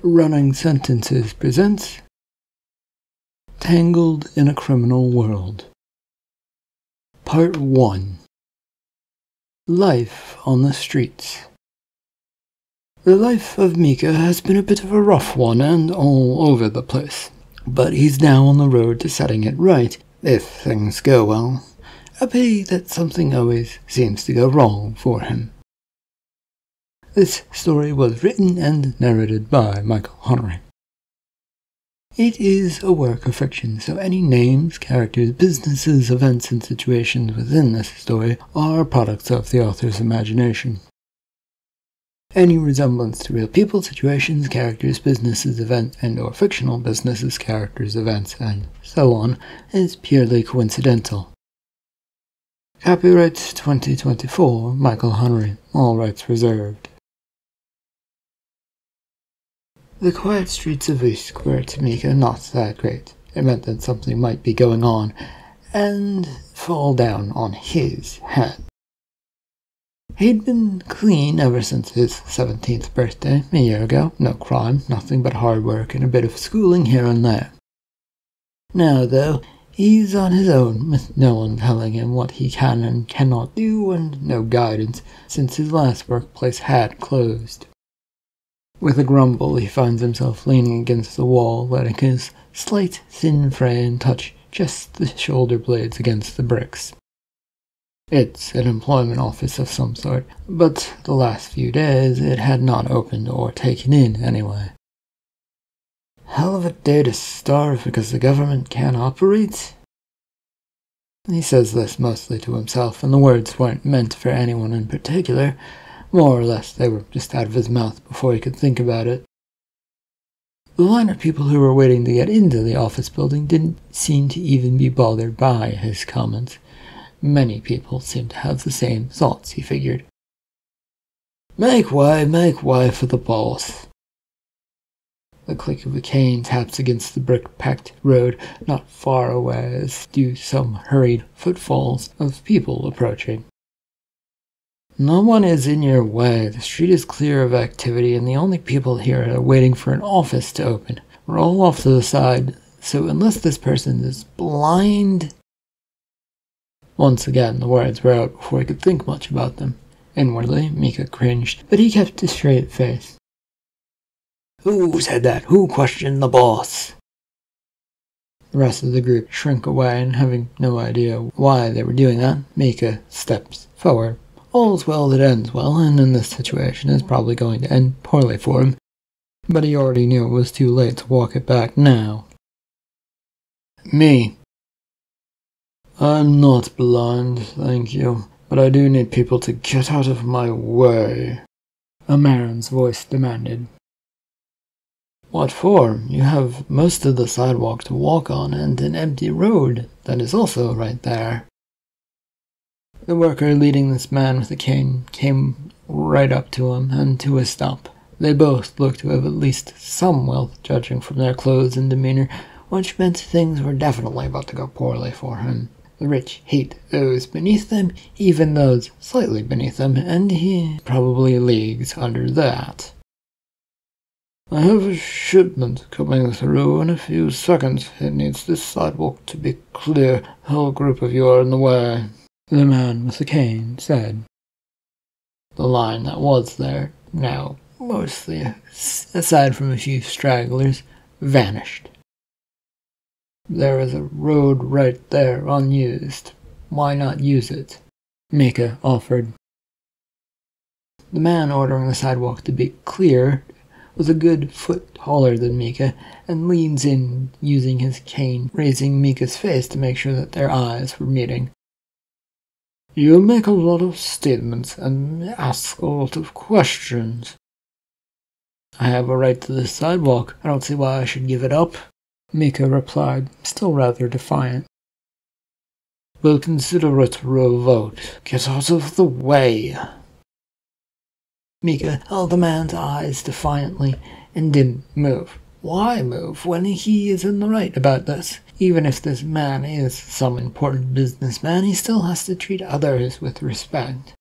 Running Sentences presents Tangled in a Criminal World. Part 1. Life on the Streets. The life of Micha has been a bit of a rough one and all over the place, but he's now on the road to setting it right, if things go well. A pity that something always seems to go wrong for him. This story was written and narrated by Micha. It is a work of fiction, so any names, characters, businesses, events, and situations within this story are products of the author's imagination. Any resemblance to real people, situations, characters, businesses, events, and/or fictional businesses, characters, events, and so on is purely coincidental. Copyright 2024, Micha, all rights reserved. The quiet streets of Uisce were to Micha not that great. It meant that something might be going on and fall down on his head. He'd been clean ever since his 17th birthday, a year ago. No crime, nothing but hard work and a bit of schooling here and there. Now, though, he's on his own, with no one telling him what he can and cannot do, and no guidance, since his last workplace had closed. With a grumble, he finds himself leaning against the wall, letting his slight, thin frame touch just the shoulder blades against the bricks. It's an employment office of some sort, but the last few days it had not opened or taken in anyway. Hell of a day to starve because the government can't operate? He says this mostly to himself, and the words weren't meant for anyone in particular. More or less, they were just out of his mouth before he could think about it. The line of people who were waiting to get into the office building didn't seem to even be bothered by his comments. Many people seemed to have the same thoughts, he figured. Make way for the boss. The click of a cane taps against the brick-packed road not far away as do some hurried footfalls of people approaching. No one is in your way. The street is clear of activity, and the only people here are waiting for an office to open. We're all off to the side, so unless this person is blind... Once again, the words were out before he could think much about them. Inwardly, Micha cringed, but he kept a straight face. Who said that? Who questioned the boss? The rest of the group shrink away, and having no idea why they were doing that, Micha steps forward. All's well that ends well, and in this situation is probably going to end poorly for him, but he already knew it was too late to walk it back now. Me. I'm not blind, thank you, but I do need people to get out of my way, a man's voice demanded. What for? You have most of the sidewalk to walk on and an empty road that is also right there. The worker leading this man with a cane came right up to him and to a stop. They both looked to have at least some wealth, judging from their clothes and demeanor, which meant things were definitely about to go poorly for him. The rich hate those beneath them, even those slightly beneath them, and he probably leagues under that. I have a shipment coming through in a few seconds. It needs this sidewalk to be clear. The whole group of you are in the way, the man with the cane said. The line that was there, now mostly, aside from a few stragglers, vanished. There is a road right there, unused. Why not use it? Micha offered. The man ordering the sidewalk to be clear was a good foot taller than Micha, and leans in, using his cane, raising Micha's face to make sure that their eyes were meeting. You make a lot of statements and ask a lot of questions. I have a right to this sidewalk. I don't see why I should give it up, Micha replied, still rather defiant. We'll consider it revoked. Get out of the way. Micha held the man's eyes defiantly and didn't move. Why move when he is in the right about this? Even if this man is some important businessman, he still has to treat others with respect.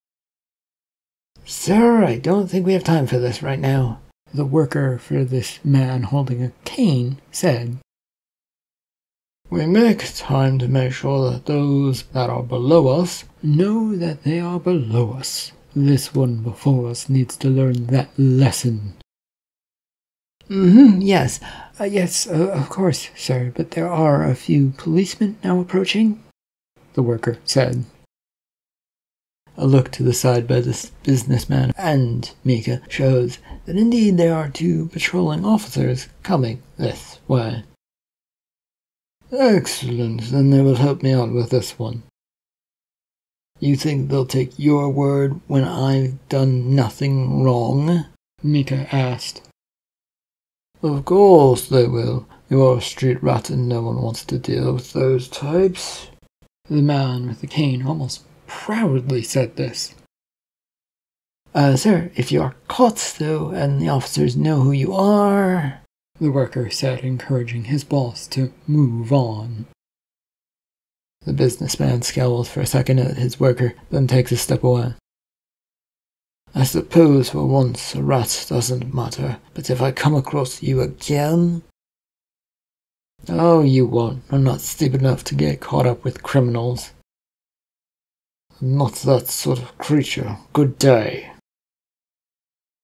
Sir, I don't think we have time for this right now. the worker for this man holding a cane, said, "We make time to make sure that those that are below us know that they are below us. This one before us needs to learn that lesson." Yes, of course, sir, but there are a few policemen now approaching," the worker said. A look to the side by this businessman and Micha shows that indeed there are 2 patrolling officers coming this way. "Excellent, then they will help me out with this one." "You think they'll take your word when I've done nothing wrong?" Micha asked. "Of course they will. You're a street rat and no one wants to deal with those types." The man with the cane almost proudly said this. Sir, if you are caught, though, and the officers know who you are," the worker said, encouraging his boss to move on. The businessman scowls for a second at his worker, then takes a step away. "I suppose for once a rat doesn't matter, but if I come across you again—" "Oh, you won't. I'm not stupid enough to get caught up with criminals." "I'm not that sort of creature. Good day."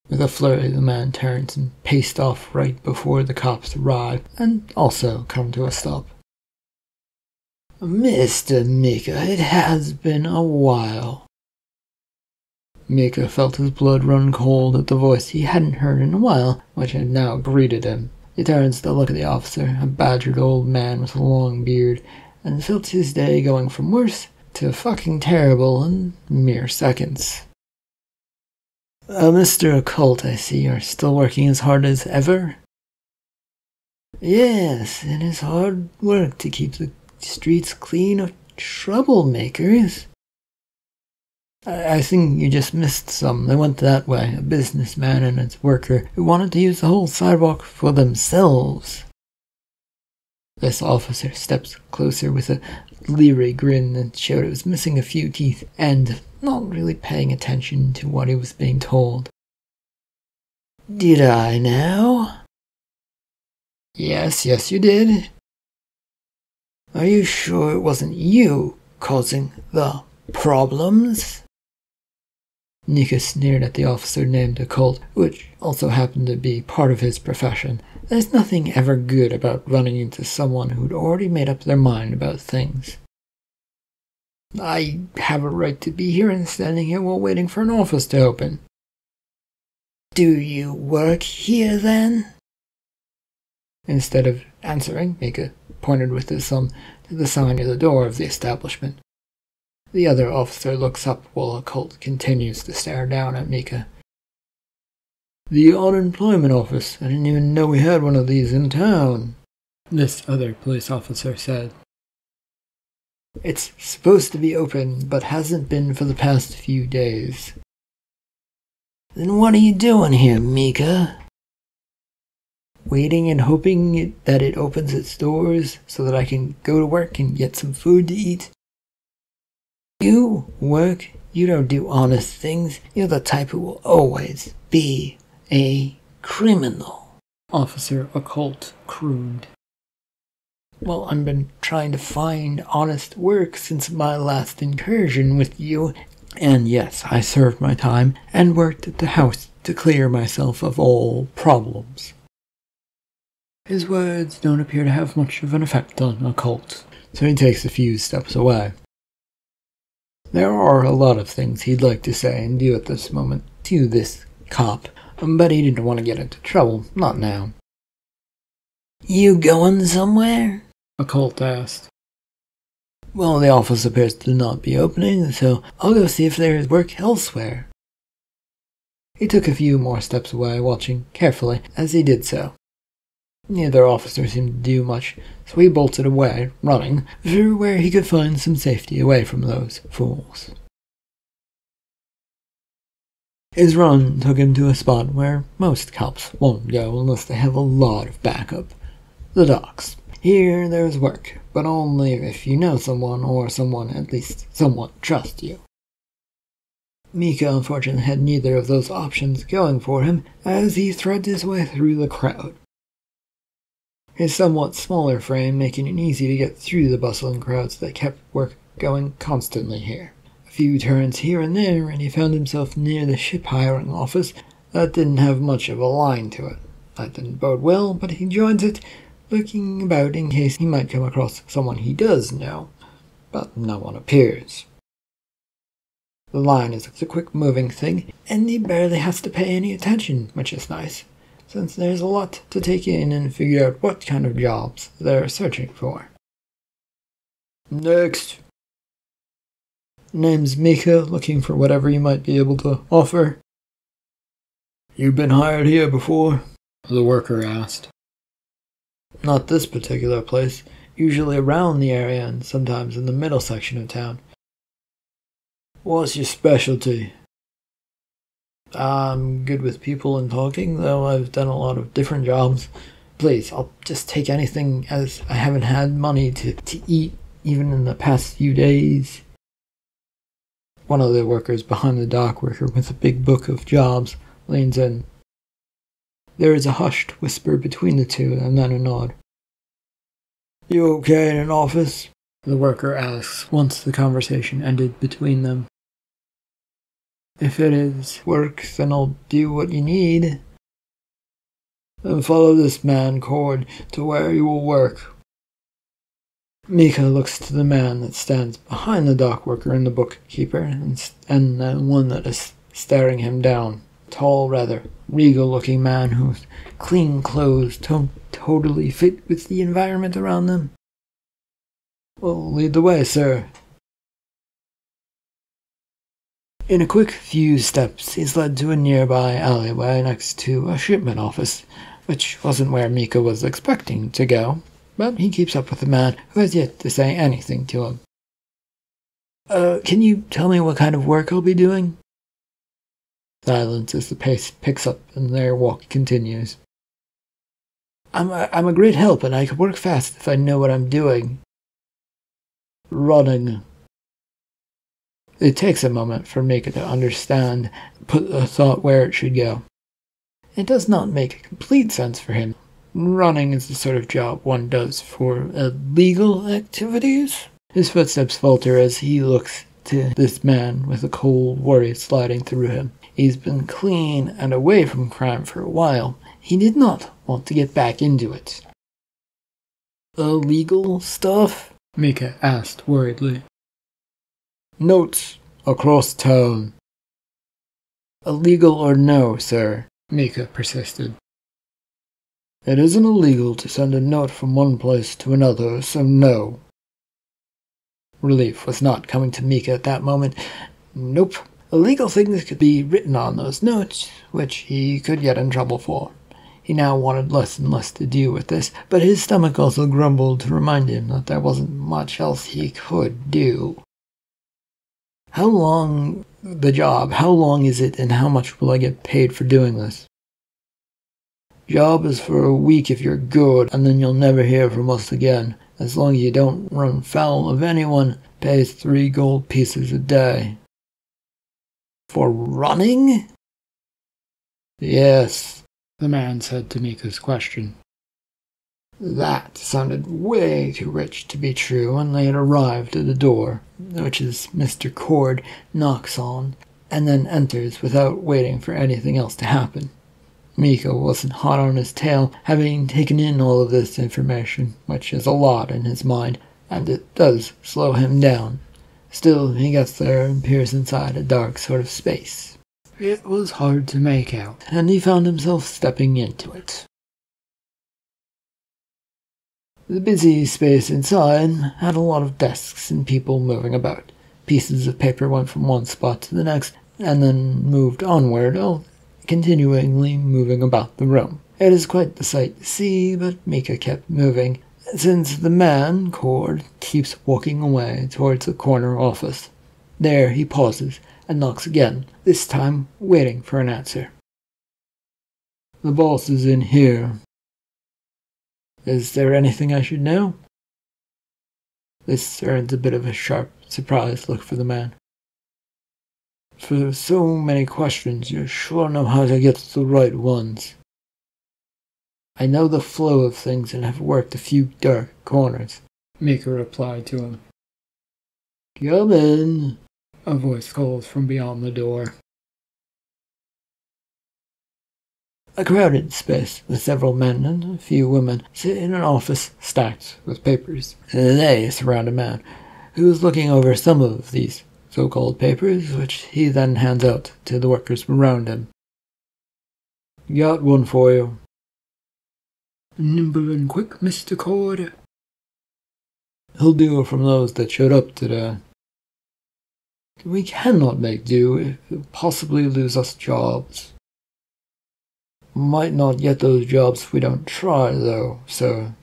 With a flurry, the man turns and paced off right before the cops arrive and also come to a stop. "Mr. Micha, it has been a while." Micha felt his blood run cold at the voice he hadn't heard in a while, which had now greeted him. He turns to look at the officer, a badgered old man with a long beard, and felt his day going from worse to fucking terrible in mere seconds. "Mr. Occult, I see you're still working as hard as ever?" "Yes, it is hard work to keep the streets clean of troublemakers." I think you just missed some. They went that way, a businessman and its worker who wanted to use the whole sidewalk for themselves." This officer steps closer with a leery grin that showed it was missing a few teeth and not really paying attention to what he was being told. "Did I now?" Yes, you did." "Are you sure it wasn't you causing the problems?" Micha sneered at the officer named Occult, which also happened to be part of his profession. There's nothing ever good about running into someone who'd already made up their mind about things. "I have a right to be here and standing here while waiting for an office to open." "Do you work here, then?" Instead of answering, Micha pointed with his thumb to the sign near the door of the establishment. The other officer looks up while Occult continues to stare down at Micha. "The unemployment office. I didn't even know we had one of these in town," this other police officer said. "It's supposed to be open, but hasn't been for the past few days." "Then what are you doing here, Micha?" "Waiting and hoping that it opens its doors so that I can go to work and get some food to eat." "You work? You don't do honest things. You're the type who will always be a criminal," Officer Occult crooned. "Well, I've been trying to find honest work since my last incursion with you, and yes, I served my time and worked at the house to clear myself of all problems." His words don't appear to have much of an effect on Occult, so he takes a few steps away. There are a lot of things he'd like to say and do at this moment to this cop, but he didn't want to get into trouble, not now. "You going somewhere?" Occult asked. "Well, the office appears to not be opening, so I'll go see if there is work elsewhere." He took a few more steps away, watching carefully as he did so. Neither officer seemed to do much, so he bolted away, running, for where he could find some safety away from those fools. His run took him to a spot where most cops won't go unless they have a lot of backup. The docks. Here there's work, but only if you know someone or someone at least somewhat trusts you. Micha unfortunately had neither of those options going for him as he threads his way through the crowd. His somewhat smaller frame making it easy to get through the bustling crowds that kept work going constantly here. A few turns here and there, and he found himself near the ship hiring office that didn't have much of a line to it. That didn't bode well, but he joins it, looking about in case he might come across someone he does know, but no one appears. The line is a quick-moving thing, and he barely has to pay any attention, which is nice, since there's a lot to take in and figure out what kind of jobs they're searching for. Next. Name's Micha, looking for whatever you might be able to offer. You been hired here before? The worker asked. Not this particular place, usually around the area and sometimes in the middle section of town. What's your specialty? I'm good with people and talking, though I've done a lot of different jobs. Please, I'll just take anything as I haven't had money to eat even in the past few days. One of the workers behind the dock worker with a big book of jobs leans in. There is a hushed whisper between the two and then a nod. You okay in an office? The worker asks once the conversation ended between them. If it is work, then I'll do what you need. Then follow this man, Cord, to where you will work. Micha looks to the man that stands behind the dock worker and the bookkeeper, and the one that is staring him down. Tall, rather regal-looking man whose clean clothes don't totally fit with the environment around them. Well, lead the way, sir. In a quick few steps, he's led to a nearby alleyway next to a shipment office, which wasn't where Micha was expecting to go, but he keeps up with the man who has yet to say anything to him. Can you tell me what kind of work I'll be doing? Silence as the pace picks up and their walk continues. I'm a great help and I can work fast if I know what I'm doing. Running. It takes a moment for Micha to understand, put the thought where it should go. It does not make complete sense for him. Running is the sort of job one does for illegal activities. His footsteps falter as he looks to this man with a cold worry sliding through him. He's been clean and away from crime for a while. He did not want to get back into it. Illegal stuff? Micha asked worriedly. Notes across town. Illegal or no, sir? Micha persisted. It isn't illegal to send a note from one place to another, so no. Relief was not coming to Micha at that moment. Nope. Illegal things could be written on those notes, which he could get in trouble for. He now wanted less and less to deal with this, but his stomach also grumbled to remind him that there wasn't much else he could do. How long is it, and how much will I get paid for doing this? Job is for a week if you're good, and then you'll never hear from us again. As long as you don't run foul of anyone, pays 3 gold pieces a day. For running? Yes, the man said to Micha's question. That sounded way too rich to be true, and they had arrived at the door, which is Mr. Cord knocks on, and then enters without waiting for anything else to happen. Micha wasn't hot on his tail, having taken in all of this information, which is a lot in his mind, and it does slow him down. Still, he gets there and peers inside a dark sort of space. It was hard to make out, and he found himself stepping into it. The busy space inside had a lot of desks and people moving about. Pieces of paper went from one spot to the next, and then moved onward, continually moving about the room. It is quite the sight to see, but Micha kept moving, since the man, Cord, keeps walking away towards the corner office. There he pauses and knocks again, this time waiting for an answer. The boss is in here. Is there anything I should know? This earns a bit of a sharp, surprised look for the man. For so many questions, you sure know how to get the right ones. I know the flow of things and have worked a few dark corners, Micha replied to him. Come in, a voice called from beyond the door. A crowded space with several men and a few women sit in an office stacked with papers. They surround a man who is looking over some of these so-called papers, which he then hands out to the workers around him. Got one for you. Nimble and quick, Mr. Cord. He'll do from those that showed up today. We cannot make do if it possibly lose us jobs. Might not get those jobs if we don't try, though, sir.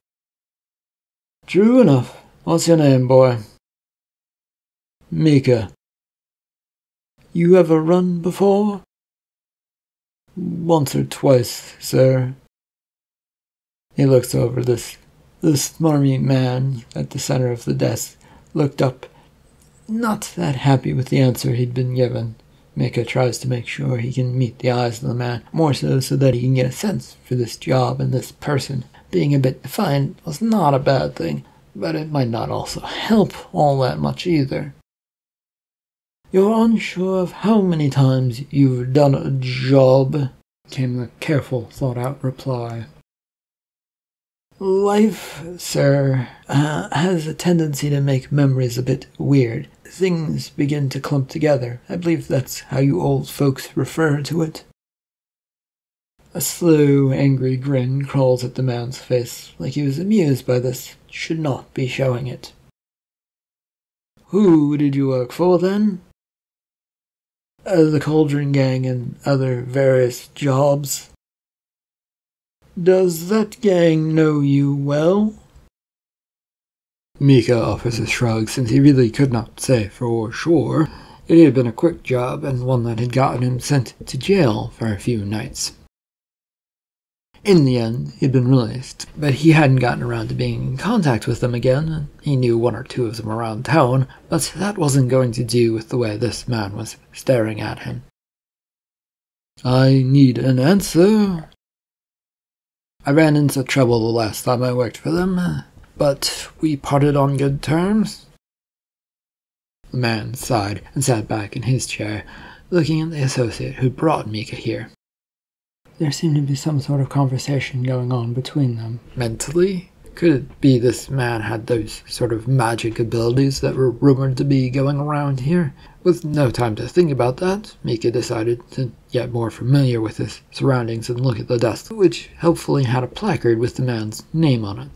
True enough. What's your name, boy? Micha. You ever run before? Once or twice, sir. He looks over this smarmy man at the center of the desk, looked up, not that happy with the answer he'd been given. Micha tries to make sure he can meet the eyes of the man, more so that he can get a sense for this job and this person. Being a bit defiant was not a bad thing, but it might not also help all that much either. You're unsure of how many times you've done a job, came the careful, thought-out reply. Life, sir, has a tendency to make memories a bit weird. Things begin to clump together. I believe that's how you old folks refer to it. A slow, angry grin crawls at the man's face, like he was amused by this, should not be showing it. Who did you work for, then? The Cauldron Gang and other various jobs. Does that gang know you well? Micha offers a shrug, since he really could not say for sure. It had been a quick job, and one that had gotten him sent to jail for a few nights. In the end, he'd been released, but he hadn't gotten around to being in contact with them again, and he knew one or two of them around town, but that wasn't going to do with the way this man was staring at him. I need an answer. I ran into trouble the last time I worked for them, but we parted on good terms. The man sighed and sat back in his chair, looking at the associate who brought Micha here. There seemed to be some sort of conversation going on between them. Mentally? Could it be this man had those sort of magic abilities that were rumored to be going around here? With no time to think about that, Micha decided to get more familiar with his surroundings and look at the desk, which helpfully had a placard with the man's name on it.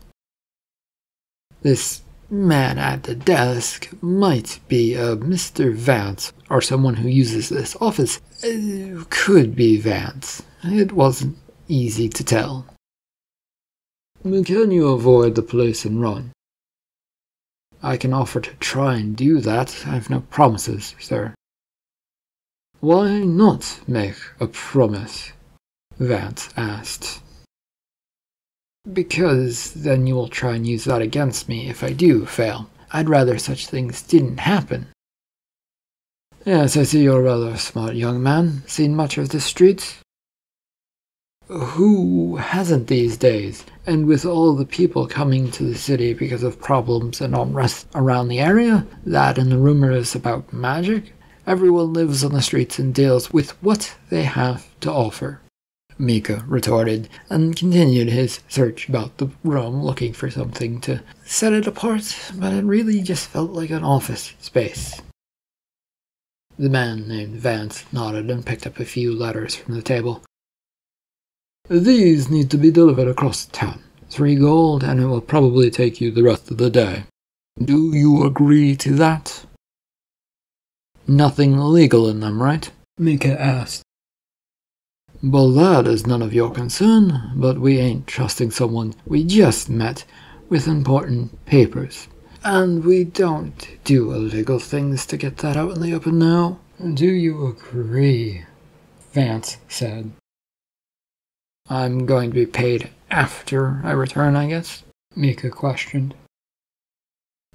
This man at the desk might be a Mr. Vance, or someone who uses this office. It could be Vance. It wasn't easy to tell. Can you avoid the place and run? I can offer to try and do that. I have no promises, sir. Why not make a promise? Vance asked. Because then you will try and use that against me if I do fail. I'd rather such things didn't happen. Yes, I see you're a rather smart young man. Seen much of the streets? Who hasn't these days? And with all the people coming to the city because of problems and unrest around the area, that and the rumors about magic, everyone lives on the streets and deals with what they have to offer. Micha retorted, and continued his search about the room, looking for something to set it apart, but it really just felt like an office space. The man named Vance nodded and picked up a few letters from the table. These need to be delivered across town. 3 gold, and it will probably take you the rest of the day. Do you agree to that? Nothing illegal in them, right? Micha asked. Well, that is none of your concern, but we ain't trusting someone we just met with important papers. And we don't do illegal things to get that out in the open now. Do you agree? Vance said. I'm going to be paid after I return, I guess? Micha questioned.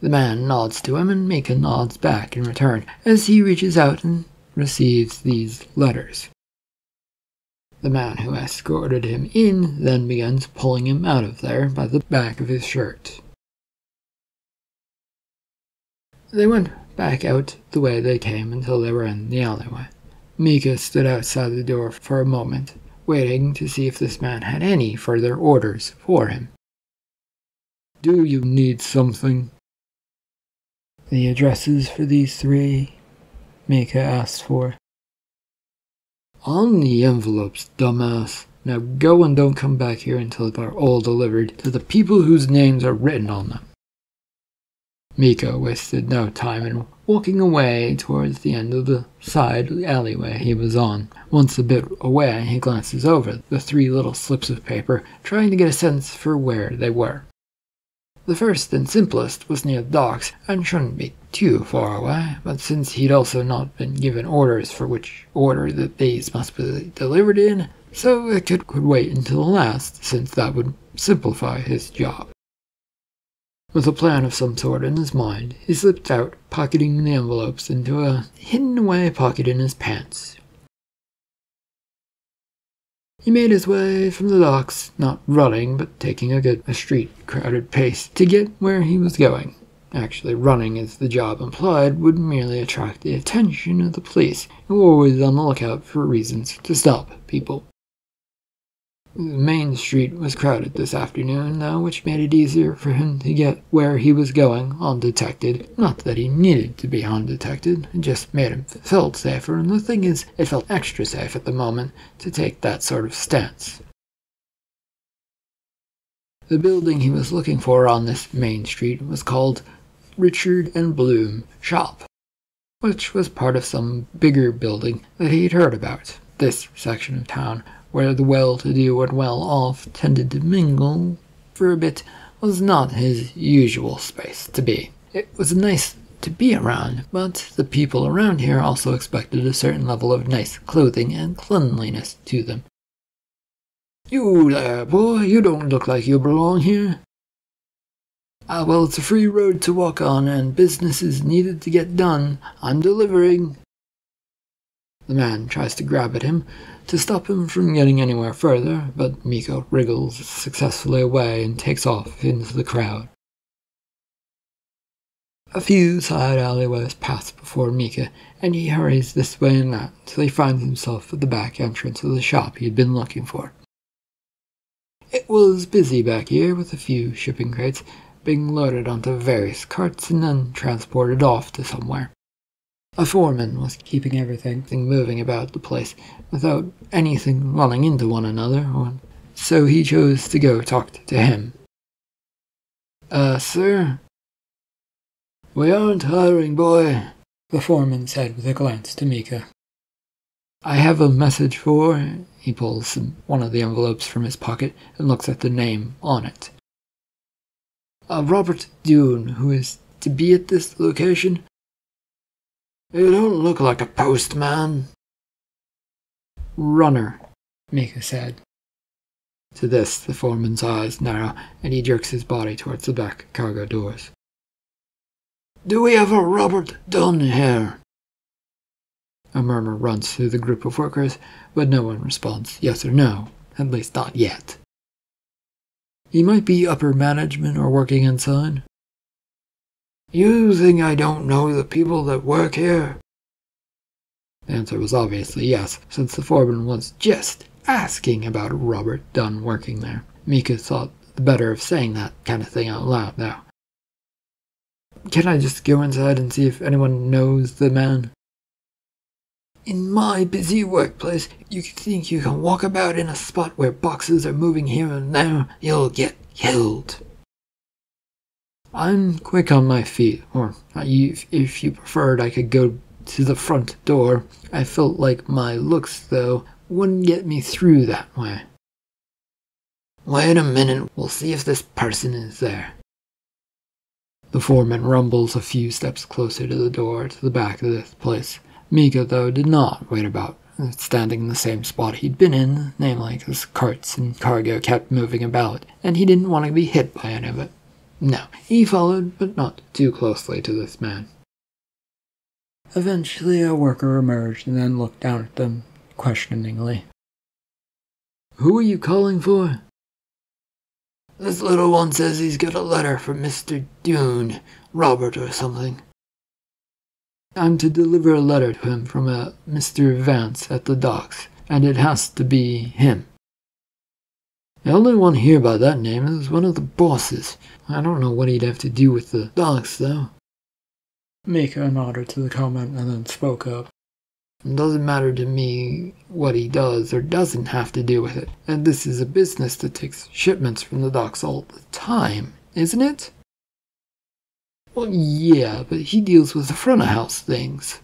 The man nods to him, and Micha nods back in return, as he reaches out and receives these letters. The man who escorted him in then begins pulling him out of there by the back of his shirt. They went back out the way they came until they were in the alleyway. Micha stood outside the door for a moment, waiting to see if this man had any further orders for him. "Do you need something?" "The addresses for these three," Micha asked for. "On the envelopes, dumbass. Now go and don't come back here until they're all delivered to the people whose names are written on them." Micha wasted no time in walking away towards the end of the side alleyway he was on. Once a bit away, he glances over the 3 little slips of paper, trying to get a sense for where they were. The first and simplest was near the docks, and shouldn't be too far away, but since he'd also not been given orders for which order that these must be delivered in, so it could wait until the last, since that would simplify his job. With a plan of some sort in his mind, he slipped out, pocketing the envelopes into a hidden-away pocket in his pants. He made his way from the docks, not running, but taking a street-crowded pace to get where he was going. Actually, running, as the job implied, would merely attract the attention of the police, who were always on the lookout for reasons to stop people. The main street was crowded this afternoon, though, which made it easier for him to get where he was going undetected. Not that he needed to be undetected, it just made him feel safer, and the thing is, it felt extra safe at the moment to take that sort of stance. The building he was looking for on this main street was called Richard and Bloom Shop, which was part of some bigger building that he'd heard about. This section of town, where the well-to-do and well-off tended to mingle for a bit, was not his usual space to be. It was nice to be around, but the people around here also expected a certain level of nice clothing and cleanliness to them. "You there, boy, you don't look like you belong here." Well, it's a free road to walk on, and business is needed to get done. I'm delivering." The man tries to grab at him to stop him from getting anywhere further, but Micha wriggles successfully away and takes off into the crowd. A few side alleyways pass before Micha, and he hurries this way and that till he finds himself at the back entrance of the shop he had been looking for. It was busy back here, with a few shipping crates being loaded onto various carts and then transported off to somewhere. A foreman was keeping everything moving about the place without anything running into one another, so he chose to go talk to him. Sir?" "We aren't hiring, boy," the foreman said with a glance to Micha. "I have a message for—" He pulls one of the envelopes from his pocket and looks at the name on it. "Robert Dune, who is to be at this location." "You don't look like a postman." "Runner," Micha said. To this, the foreman's eyes narrow, and he jerks his body towards the back cargo doors. "Do we have a Robert Dunn here?" A murmur runs through the group of workers, but no one responds yes or no, at least not yet. "He might be upper management or working inside." "You think I don't know the people that work here?" The answer was obviously yes, since the foreman was just asking about Robert Dunn working there. Micha thought the better of saying that kind of thing out loud, though. "Can I just go inside and see if anyone knows the man?" "In my busy workplace, you think you can walk about in a spot where boxes are moving here and there? You'll get killed." "I'm quick on my feet, or if you preferred, I could go to the front door. I felt like my looks, though, wouldn't get me through that way." "Wait a minute, we'll see if this person is there." The foreman rumbles a few steps closer to the door to the back of this place. Micha, though, did not wait about, standing in the same spot he'd been in, namely because carts and cargo kept moving about, and he didn't want to be hit by any of it. No, he followed, but not too closely to this man. Eventually a worker emerged and then looked down at them questioningly. "Who are you calling for?" "This little one says he's got a letter from Mr. Dune, Robert or something." "I'm to deliver a letter to him from a Mr. Vance at the docks, and it has to be him." "The only one here by that name is one of the bosses. I don't know what he'd have to do with the docks, though." Micha nodded to the comment and then spoke up. "It doesn't matter to me what he does or doesn't have to do with it. And this is a business that takes shipments from the docks all the time, isn't it?" "Well, yeah, but he deals with the front of house things."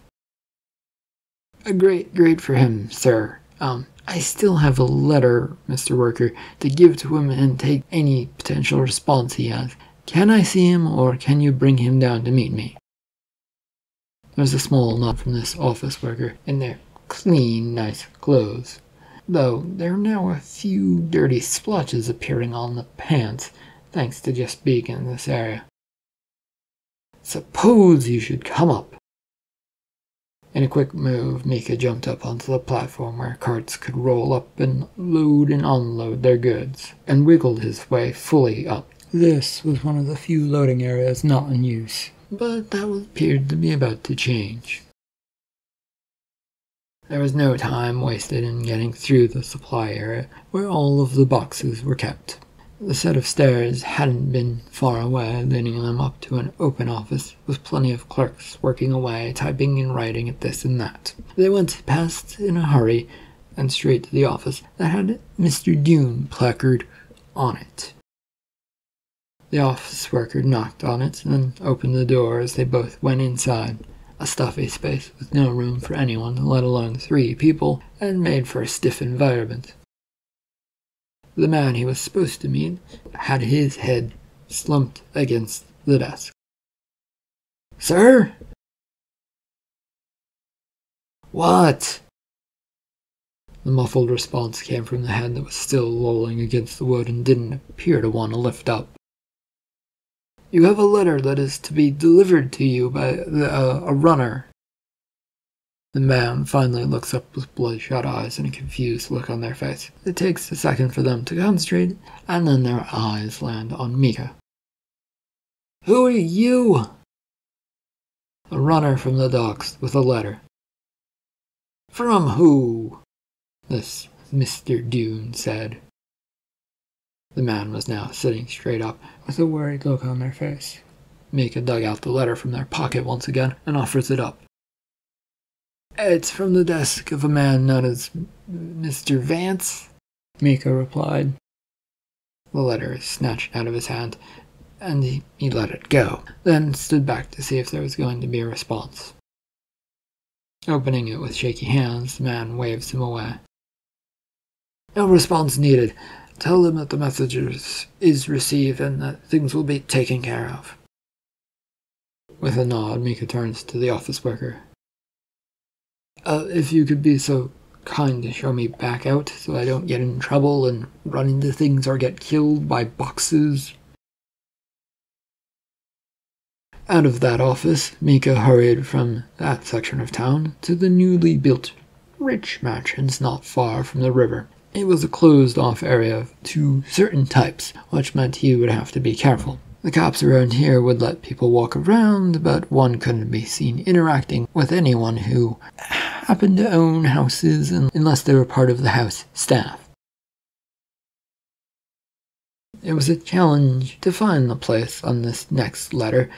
Great for him, sir. I still have a letter, Mr. Worker, to give to him and take any potential response he has. Can I see him, or can you bring him down to meet me?" There was a small nod from this office worker in their clean, nice clothes, though there are now a few dirty splotches appearing on the pants, thanks to just being in this area. "Suppose you should come up." In a quick move, Micha jumped up onto the platform where carts could roll up and load and unload their goods, and wiggled his way fully up. This was one of the few loading areas not in use, but that appeared to be about to change. There was no time wasted in getting through the supply area, where all of the boxes were kept. The set of stairs hadn't been far away, leading them up to an open office with plenty of clerks working away, typing and writing at this and that. They went past in a hurry and straight to the office that had Mr. Dune placard on it. The office worker knocked on it and then opened the door as they both went inside. A stuffy space with no room for anyone, let alone 3 people, and made for a stiff environment. The man he was supposed to meet had his head slumped against the desk. "Sir?" "What?" The muffled response came from the head that was still lolling against the wood and didn't appear to want to lift up. "You have a letter that is to be delivered to you by a runner." The man finally looks up with bloodshot eyes and a confused look on their face. It takes a second for them to concentrate, and then their eyes land on Micha. "Who are you?" "A runner from the docks with a letter." "From who?" this Mr. Dune said. The man was now sitting straight up, with a worried look on their face. Micha dug out the letter from their pocket once again and offers it up. "It's from the desk of a man known as Mr. Vance," Micha replied. The letter is snatched out of his hand, and he let it go, then stood back to see if there was going to be a response. Opening it with shaky hands, the man waves him away. "No response needed. Tell them that the message is received and that things will be taken care of." With a nod, Micha turns to the office worker. If you could be so kind to show me back out so I don't get in trouble and run into things or get killed by boxes." Out of that office, Micha hurried from that section of town to the newly built rich mansions not far from the river. It was a closed-off area to certain types, which meant he would have to be careful. The cops around here would let people walk around, but one couldn't be seen interacting with anyone who happened to own houses unless they were part of the house staff. It was a challenge to find the place on this next letter,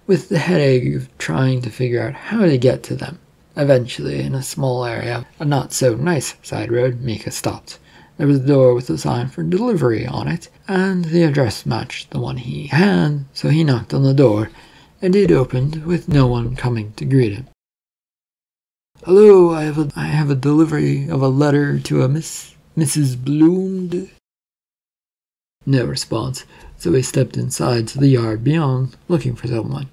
with the headache of trying to figure out how to get to them. Eventually, in a small area, a not-so-nice side road, Micha stopped. There was a door with a sign for delivery on it, and the address matched the one he had, so he knocked on the door, and it opened with no one coming to greet him. "Hello, I have a delivery of a letter to a Mrs. Bloom." No response, so he stepped inside to the yard beyond, looking for someone.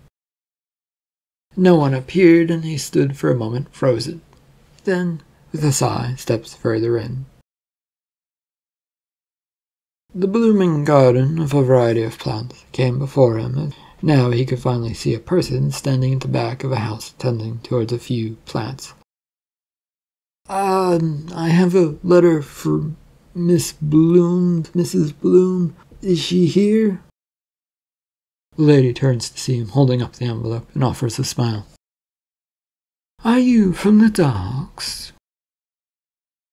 No one appeared, and he stood for a moment frozen. Then, with a sigh, stepped further in. The blooming garden of a variety of plants came before him, and Now he could finally see a person standing at the back of a house tending towards a few plants. I have a letter for Mrs. Bloom. Is she here?" The lady turns to see him holding up the envelope and offers a smile. "Are you from the docks?"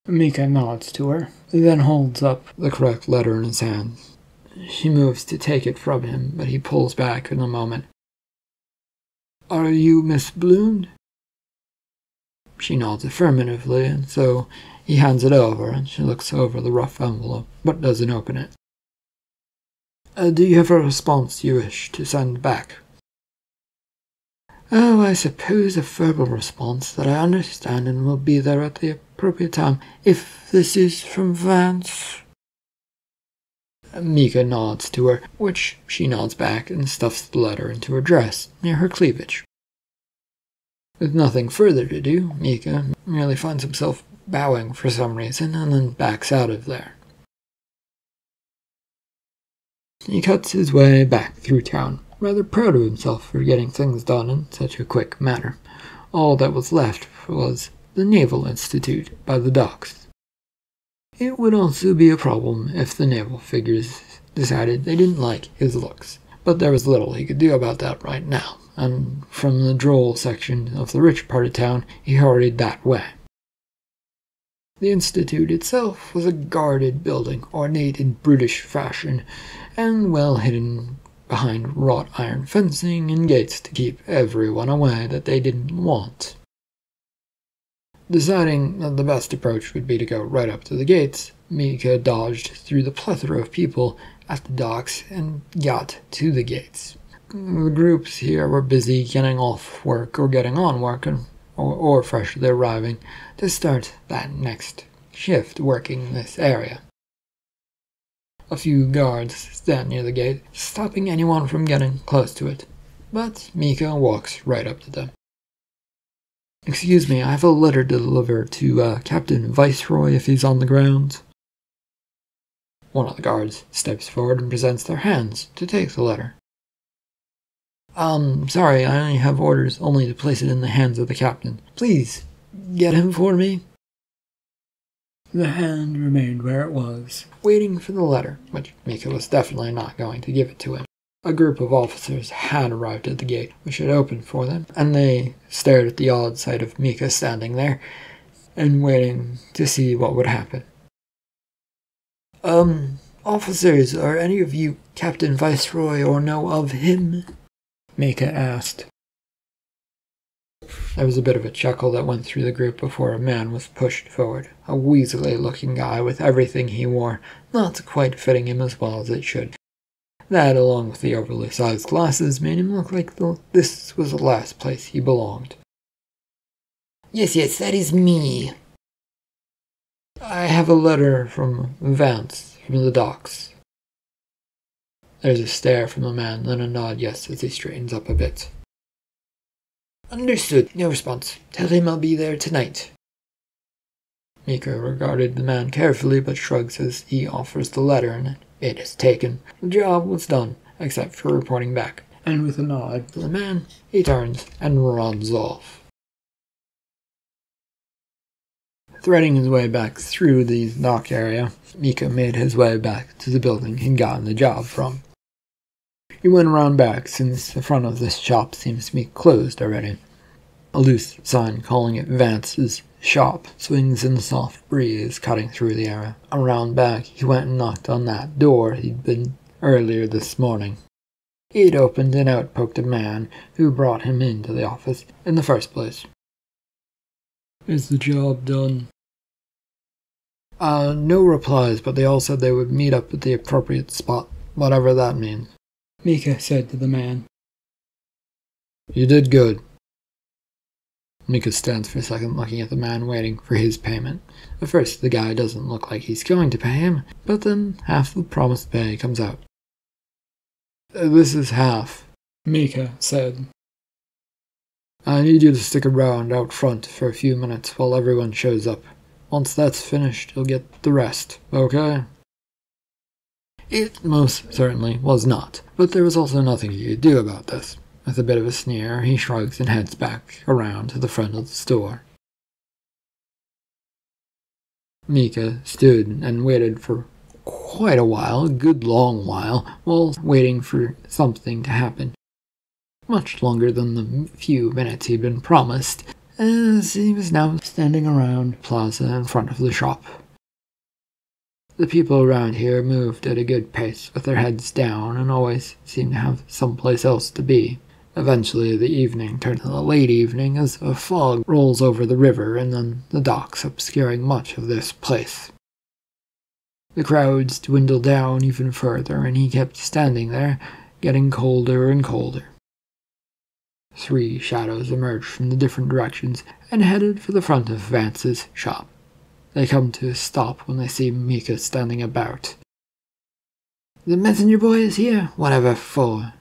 Micha nods to her, then holds up the correct letter in his hand. She moves to take it from him, but he pulls back in a moment. "Are you Miss Bloom?" She nods affirmatively, and so he hands it over, and she looks over the rough envelope, but doesn't open it. "Do you have a response you wish to send back?" "Oh, I suppose a verbal response that I understand and will be there at the appropriate time, if this is from Vance." Micha nods to her, which she nods back and stuffs the letter into her dress, near her cleavage. With nothing further to do, Micha merely finds himself bowing for some reason and then backs out of there. He cuts his way back through town, rather proud of himself for getting things done in such a quick manner. All that was left was the Naval Institute by the docks. It would also be a problem if the naval figures decided they didn't like his looks, but there was little he could do about that right now, and from the droll section of the rich part of town he hurried that way. The Institute itself was a guarded building, ornate in brutish fashion, and well hidden behind wrought iron fencing and gates to keep everyone away that they didn't want. Deciding that the best approach would be to go right up to the gates, Micha dodged through the plethora of people at the docks and got to the gates. The groups here were busy getting off work or getting on work, or freshly arriving to start that next shift working this area. A few guards stand near the gate, stopping anyone from getting close to it, but Micha walks right up to them. "Excuse me, I have a letter to deliver to Captain Viceroy if he's on the grounds." One of the guards steps forward and presents their hands to take the letter. Sorry, I only have orders only to place it in the hands of the captain. Please, get him for me." The hand remained where it was, waiting for the letter, which Micha was definitely not going to give it to him. A group of officers had arrived at the gate, which had opened for them, and they stared at the odd sight of Micha standing there, and waiting to see what would happen. Officers, are any of you Captain Viceroy or know of him?" Micha asked. There was a bit of a chuckle that went through the group before a man was pushed forward, a weaselly-looking guy with everything he wore not quite fitting him as well as it should. That, along with the overly sized glasses, made him look like this was the last place he belonged. Yes, that is me. I have a letter from Vance, from the docks." There's a stare from the man, then a nod yes as he straightens up a bit. "Understood. No response. Tell him I'll be there tonight." Micha regarded the man carefully, but shrugs as he offers the letter, and it is taken. The job was done, except for reporting back, and with a nod to the man, he turns and runs off. Threading his way back through the dock area, Micha made his way back to the building he'd gotten the job from. He went around back, since the front of this shop seems to be closed already. A loose sign calling it Vance's shop swings in the soft breeze cutting through the area. Around back, he went and knocked on that door he'd been earlier this morning. It opened and out poked a man who brought him into the office in the first place. "Is the job done?" No replies, but they all said they would meet up at the appropriate spot, whatever that means," Micha said to the man. "You did good." Micha stands for a second looking at the man waiting for his payment. At first the guy doesn't look like he's going to pay him, but then half the promised pay comes out. "This is half," Micha said. "I need you to stick around out front for a few minutes while everyone shows up. Once that's finished, you'll get the rest, okay?" It most certainly was not, but there was also nothing he could do about this. With a bit of a sneer, he shrugs and heads back around to the front of the store. Micha stood and waited for quite a while, a good long while waiting for something to happen. Much longer than the few minutes he'd been promised, as he was now standing around the plaza in front of the shop. The people around here moved at a good pace, with their heads down, and always seemed to have someplace else to be. Eventually the evening turned to the late evening as a fog rolls over the river and then the docks, obscuring much of this place. The crowds dwindled down even further, and he kept standing there, getting colder and colder. 3 shadows emerged from the different directions and headed for the front of Vance's shop. They come to a stop when they see Micha standing about. "The messenger boy is here, whatever for?"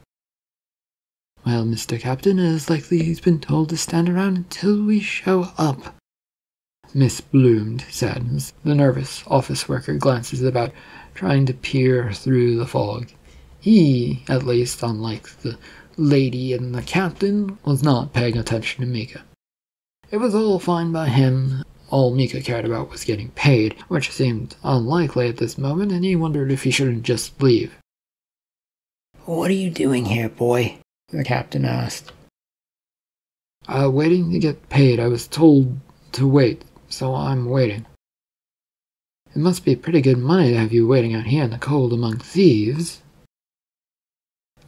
"Well, Mr. Captain, it is likely he's been told to stand around until we show up," Miss Bloom said as the nervous office worker glances about, trying to peer through the fog. He, at least, unlike the lady and the captain, was not paying attention to Micha. It was all fine by him. All Micha cared about was getting paid, which seemed unlikely at this moment, and he wondered if he shouldn't just leave. "What are you doing here, boy?" the captain asked. Waiting to get paid. I was told to wait, so I'm waiting." "It must be pretty good money to have you waiting out here in the cold among thieves."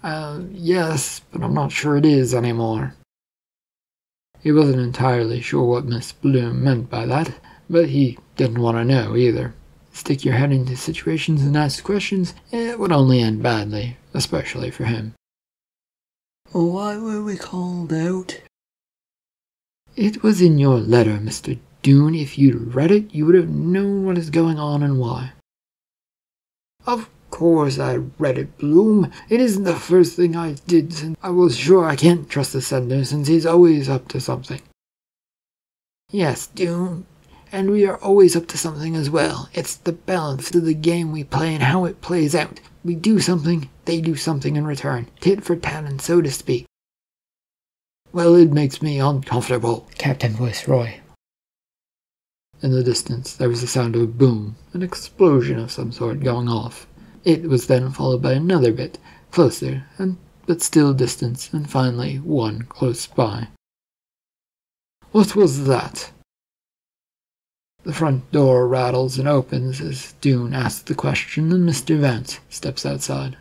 Yes, but I'm not sure it is anymore." He wasn't entirely sure what Miss Bloom meant by that, but he didn't want to know either. Stick your head into situations and ask questions, it would only end badly, especially for him. "Why were we called out?" "It was in your letter, Mr. Doone. If you'd read it, you would have known what is going on and why." "Of course I read it, Bloom. It isn't the first thing I did since I was sure I can't trust the sender, since he's always up to something." "Yes, Doone, and we are always up to something as well. It's the balance of the game we play and how it plays out. We do something, they do something in return, tit for tat, and so to speak." "Well, it makes me uncomfortable," Captain voiced Roy. In the distance there was the sound of a boom, an explosion of some sort going off. It was then followed by another bit, closer, but still distant, and finally one close by. "What was that?" The front door rattles and opens as Doone asks the question, and Mr. Vance steps outside.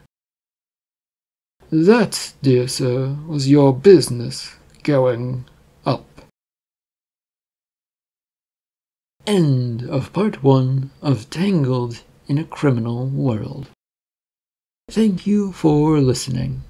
"That, dear sir, was your business going up." End of part 1 of Tangled in a Criminal World. Thank you for listening.